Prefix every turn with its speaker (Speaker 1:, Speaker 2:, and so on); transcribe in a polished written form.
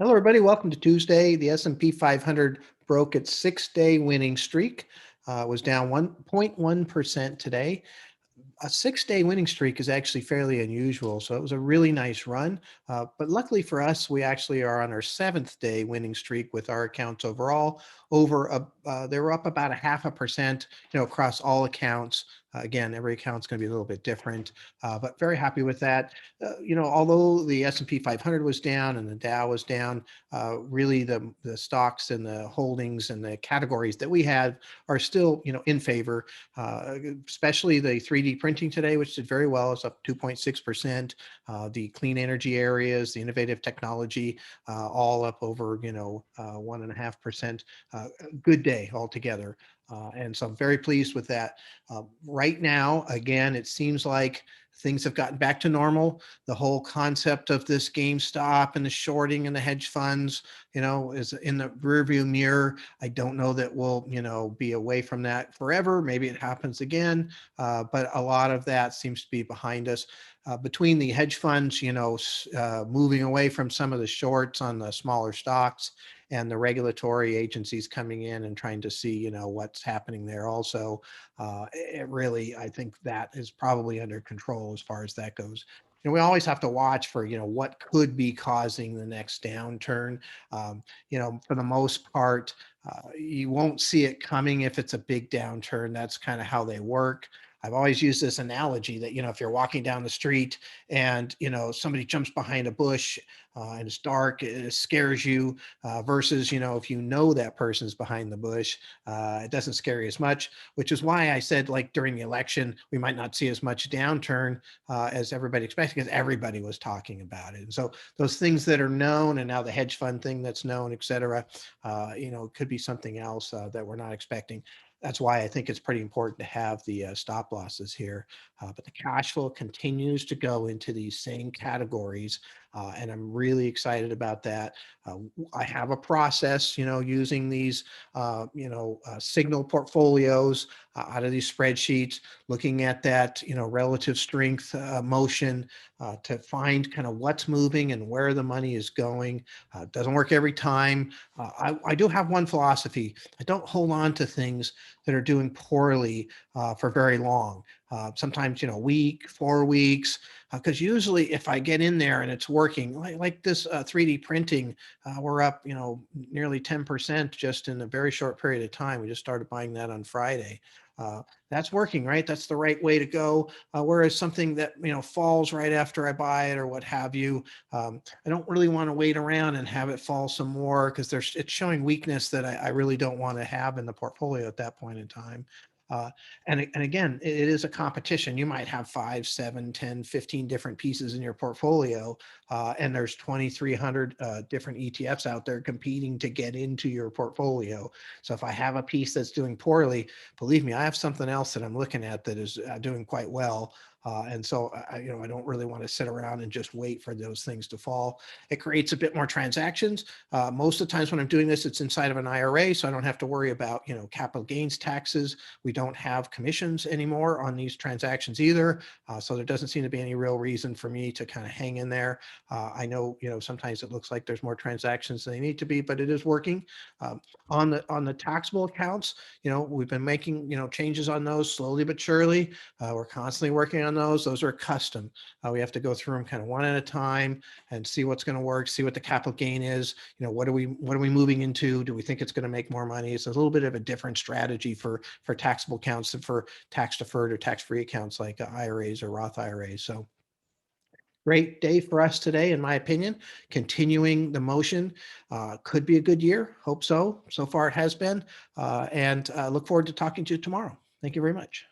Speaker 1: Hello, everybody. Welcome to Tuesday. The S&P 500 broke its six-day winning streak. Was down 1.1% today. A six-day winning streak is actually fairly unusual, so it was a really nice run. But luckily for us, we actually are on our seventh-day winning streak with our accounts overall. They were up about 0.5%, across all accounts. Again, every account's going to be a little bit different, but very happy with that. Although the S&P 500 was down and the Dow was down, really the stocks and the holdings and the categories that we have are still, in favor. Especially the 3D printing today, which did very well. It's up 2.6%. The clean energy areas, the innovative technology, all up over 1.5%. Good day altogether. And so I'm very pleased with that. Right now, again, it seems like things have gotten back to normal. The whole concept of this GameStop and the shorting and the hedge funds, is in the rearview mirror. I don't know that we'll, be away from that forever. Maybe it happens again, but a lot of that seems to be behind us. Between the hedge funds, moving away from some of the shorts on the smaller stocks and the regulatory agencies coming in and trying to see, what's happening there also. I think that is probably under control as far as that goes. We always have to watch for, what could be causing the next downturn. For the most part, you won't see it coming if it's a big downturn. That's kind of how they work. I've always used this analogy that, if you're walking down the street and, somebody jumps behind a bush and it's dark, it scares you versus, if that person's behind the bush, it doesn't scare you as much, which is why I said, like during the election, we might not see as much downturn as everybody expected because everybody was talking about it. And so those things that are known, and now the hedge fund thing that's known, et cetera, could be something else that we're not expecting. That's why I think it's pretty important to have the stop losses here. But the cash flow continues to go into these same categories, and I'm really excited about that. I have a process, using these, signal portfolios out of these spreadsheets, looking at that, relative strength motion to find kind of what's moving and where the money is going. It doesn't work every time. I do have one philosophy. I don't hold on to things that are doing poorly for very long. Sometimes, a week, 4 weeks, because usually if I get in there and it's working, like this 3D printing, we're up, nearly 10% just in a very short period of time. We just started buying that on Friday. That's working, right? That's the right way to go. Whereas something that, falls right after I buy it or what have you, I don't really want to wait around and have it fall some more because it's showing weakness that I really don't want to have in the portfolio at that point in time. And again, it is a competition. You might have 5, 7, 10, 15 different pieces in your portfolio, and there's 2,300 different ETFs out there competing to get into your portfolio. So if I have a piece that's doing poorly, believe me, I have something else that I'm looking at that is doing quite well. And so, I don't really want to sit around and just wait for those things to fall. It creates a bit more transactions. Most of the times when I'm doing this, it's inside of an IRA, so I don't have to worry about, capital gains taxes. We don't have commissions anymore on these transactions either. So there doesn't seem to be any real reason for me to kind of hang in there. I know, sometimes it looks like there's more transactions than they need to be, but it is working. On the taxable accounts, we've been making, changes on those slowly but surely. We're constantly working on those. Those are custom. We have to go through them kind of one at a time and see what's going to work, see what the capital gain is. What are we moving into? Do we think it's going to make more money? It's a little bit of a different strategy for taxable accounts than for tax deferred or tax-free accounts like IRAs or Roth IRAs. So great day for us today, in my opinion. Continuing the motion, could be a good year. Hope so. So far it has been, and look forward to talking to you tomorrow. Thank you very much.